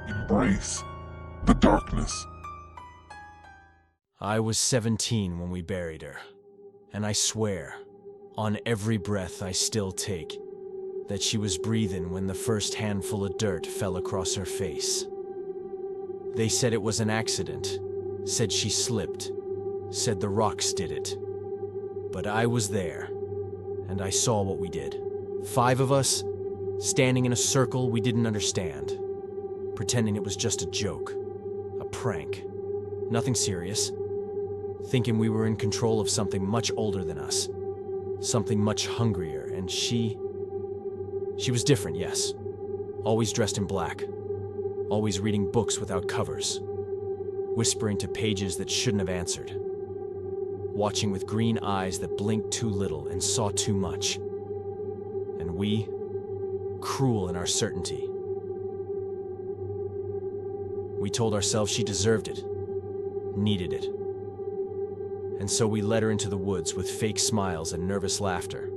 Embrace the darkness. I was 17 when we buried her, and I swear, on every breath I still take, that she was breathing when the first handful of dirt fell across her face. They said it was an accident, said she slipped, said the rocks did it. But I was there, and I saw what we did. 5 of us, standing in a circle we didn't understand, pretending it was just a joke, a prank, nothing serious, thinking we were in control of something much older than us, something much hungrier, and she was different, yes. Always dressed in black, always reading books without covers, whispering to pages that shouldn't have answered, watching with green eyes that blinked too little and saw too much. And we, cruel in our certainty. We told ourselves she deserved it, needed it. And so we led her into the woods with fake smiles and nervous laughter,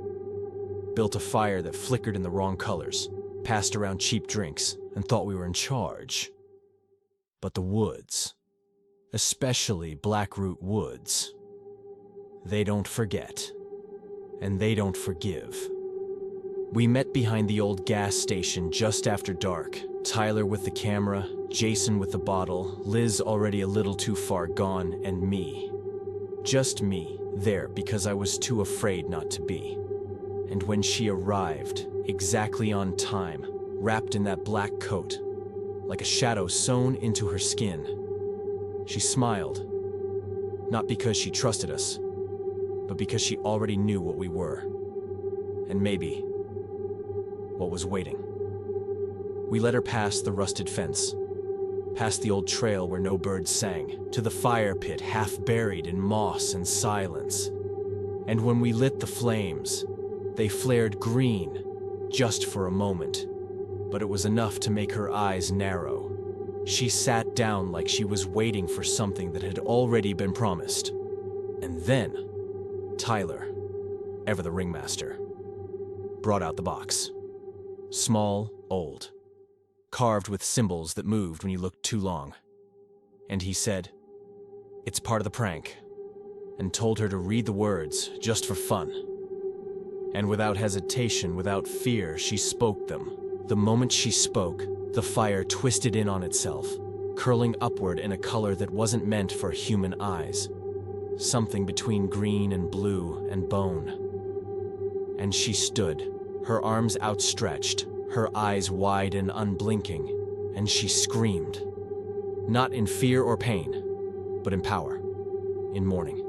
built a fire that flickered in the wrong colors, passed around cheap drinks, and thought we were in charge. But the woods, especially Blackroot Woods, they don't forget, and they don't forgive. We met behind the old gas station just after dark, Tyler with the camera, Jason with the bottle, Liz already a little too far gone, and me. Just me, there because I was too afraid not to be. And when she arrived, exactly on time, wrapped in that black coat, like a shadow sewn into her skin, she smiled, not because she trusted us, but because she already knew what we were, and maybe what was waiting. We let her past the rusted fence, past the old trail where no birds sang, to the fire pit half buried in moss and silence. And when we lit the flames, they flared green, just for a moment, but it was enough to make her eyes narrow. She sat down like she was waiting for something that had already been promised. And then, Tyler, ever the ringmaster, brought out the box. Small, old, carved with symbols that moved when you looked too long. And he said, "It's part of the prank," and told her to read the words just for fun. And without hesitation, without fear, she spoke them. The moment she spoke, the fire twisted in on itself, curling upward in a color that wasn't meant for human eyes. Something between green and blue and bone. And she stood, her arms outstretched, her eyes wide and unblinking, and she screamed. Not in fear or pain, but in power, in mourning,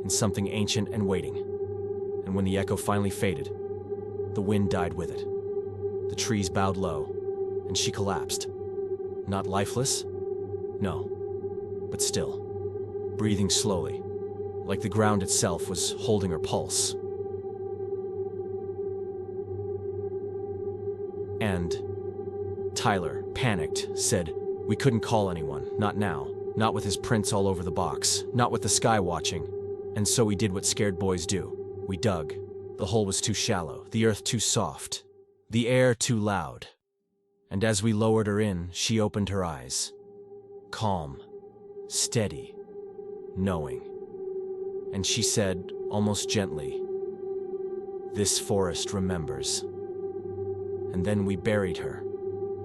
in something ancient and waiting. And when the echo finally faded, the wind died with it. The trees bowed low, and she collapsed. Not lifeless? No, but still, breathing slowly, like the ground itself was holding her pulse. And Tyler, panicked, said we couldn't call anyone, not now, not with his prints all over the box, not with the sky watching. And so we did what scared boys do. We dug. The hole was too shallow, the earth too soft, the air too loud. And as we lowered her in, she opened her eyes. Calm, steady, knowing. And she said, almost gently, "This forest remembers." And then we buried her,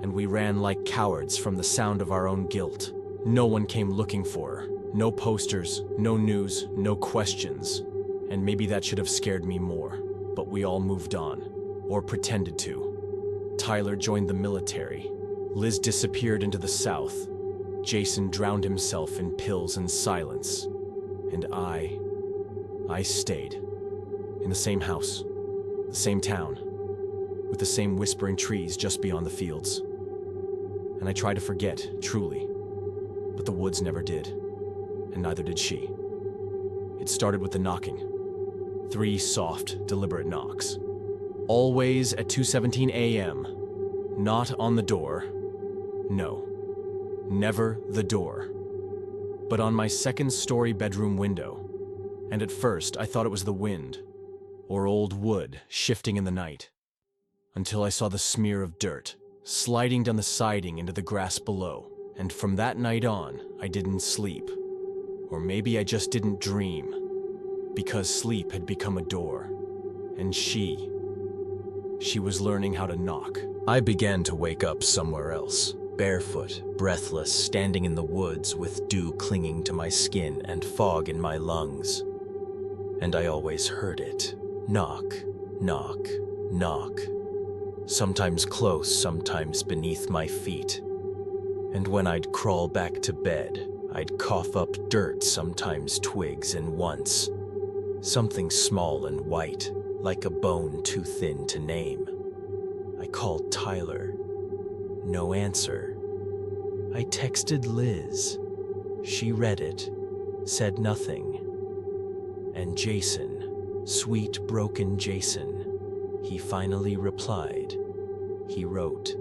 and we ran like cowards from the sound of our own guilt. No one came looking for her. No posters, no news, no questions. And maybe that should have scared me more, but we all moved on, or pretended to. Tyler joined the military. Liz disappeared into the south. Jason drowned himself in pills and silence. And I stayed. In the same house, the same town, with the same whispering trees just beyond the fields. And I tried to forget, truly, but the woods never did, and neither did she. It started with the knocking. 3 soft, deliberate knocks. Always at 2:17 a.m. Not on the door. No, never the door. But on my second-story bedroom window. And at first, I thought it was the wind, or old wood shifting in the night, until I saw the smear of dirt, sliding down the siding into the grass below. And from that night on, I didn't sleep. Or maybe I just didn't dream, because sleep had become a door. And she was learning how to knock. I began to wake up somewhere else, barefoot, breathless, standing in the woods with dew clinging to my skin and fog in my lungs. And I always heard it. Knock, knock, knock. Sometimes close, sometimes beneath my feet. And when I'd crawl back to bed, I'd cough up dirt, sometimes twigs, and once something small and white, like a bone too thin to name. I called Tyler. No answer. I texted Liz. She read it, said nothing. And Jason, sweet broken Jason, he finally replied. He wrote,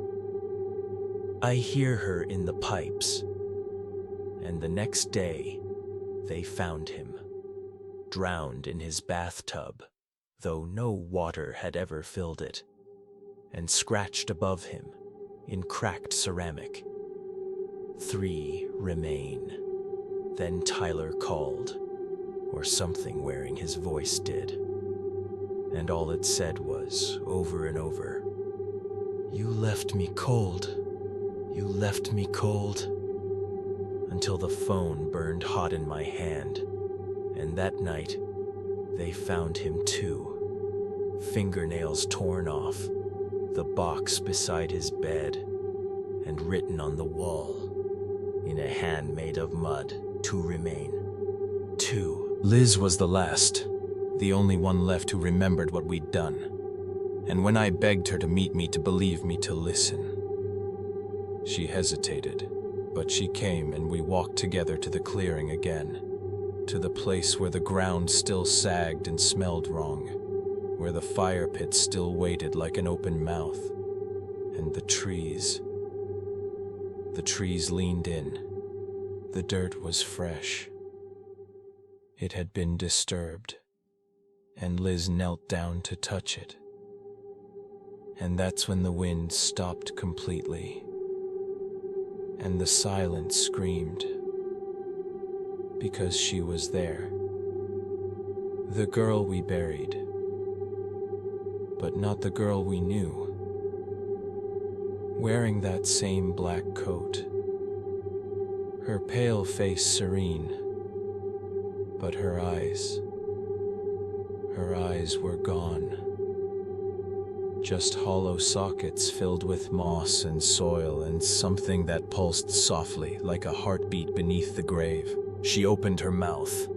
"I hear her in the pipes." And the next day, they found him, drowned in his bathtub, though no water had ever filled it, and scratched above him, in cracked ceramic. 3 remain. Then Tyler called, or something wearing his voice did, and all it said was, over and over, "You left me cold. You left me cold," until the phone burned hot in my hand, and that night, they found him too, fingernails torn off, the box beside his bed, and written on the wall, in a hand made of mud, 2 remain. 2. Liz was the last, the only one left who remembered what we'd done, and when I begged her to meet me, to believe me, to listen, she hesitated, but she came and we walked together to the clearing again, to the place where the ground still sagged and smelled wrong, where the fire pit still waited like an open mouth, and the trees leaned in. The dirt was fresh. It had been disturbed, and Liz knelt down to touch it. And that's when the wind stopped completely, and the silence screamed, because she was there. The girl we buried, but not the girl we knew, wearing that same black coat, her pale face serene, but her eyes were gone. Just hollow sockets filled with moss and soil and something that pulsed softly like a heartbeat beneath the grave. She opened her mouth,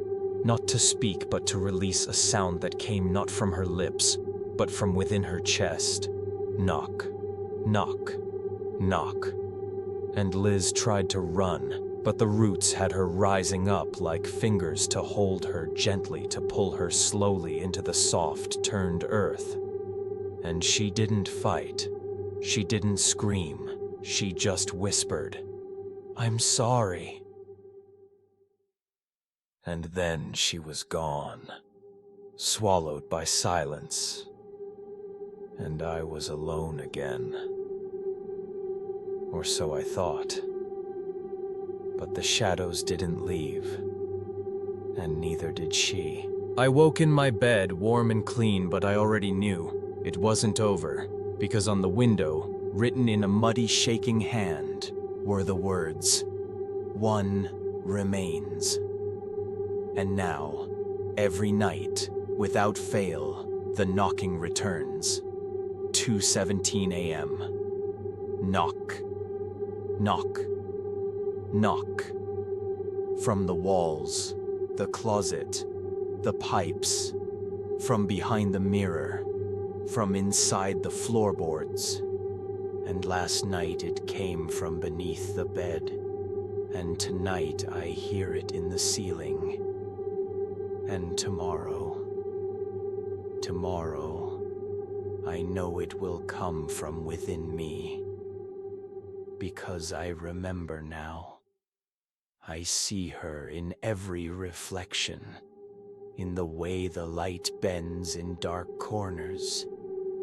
not to speak but to release a sound that came not from her lips, but from within her chest. Knock, knock, knock. And Liz tried to run, but the roots had her rising up like fingers to hold her gently, to pull her slowly into the soft, turned earth. And she didn't fight. She didn't scream. She just whispered, "I'm sorry." And then she was gone, swallowed by silence. And I was alone again. Or so I thought. But the shadows didn't leave, and neither did she. I woke in my bed, warm and clean, but I already knew it wasn't over, because on the window, written in a muddy, shaking hand, were the words, "One remains." And now, every night, without fail, the knocking returns. 2:17 a.m. Knock, knock, knock. From the walls, the closet, the pipes, from behind the mirror, from inside the floorboards. And last night it came from beneath the bed, and tonight I hear it in the ceiling. And tomorrow, I know it will come from within me, because I remember now. I see her in every reflection, in the way the light bends in dark corners,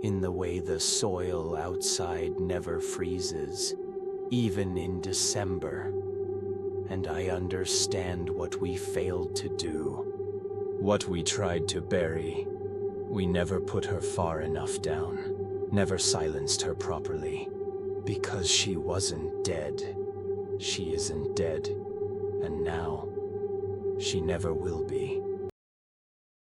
in the way the soil outside never freezes, even in December. And I understand what we failed to do, what we tried to bury. We never put her far enough down, never silenced her properly, because she wasn't dead. She isn't dead, and now she never will be.